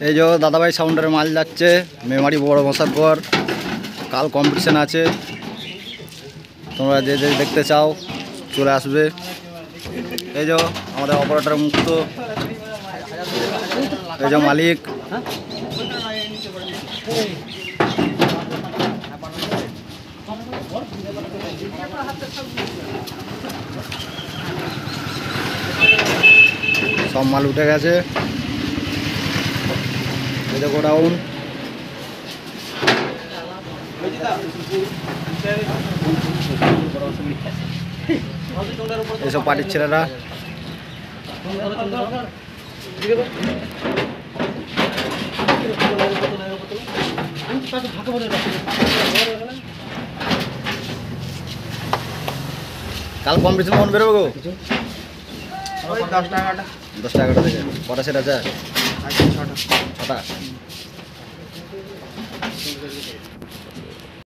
এই যে দাদাভাই সাউন্ডারে মাল যাচ্ছে মেমারি বড় মশাকর। কাল কম্পিটিশন আছে, তোমরা যে যে দেখতে চাও চলে আসবে। এই যে আমাদের অপারেটর মুক্ত, এই যে মালিক। সব মাল উঠে গেছে, এই যে গোডাউন। এইসব পার্টির ছেলেরা। কাল কম্পিটিশন কখন বেরোবে গো? 10টা 11টা থেকে কটা সেট আছে? 6টা।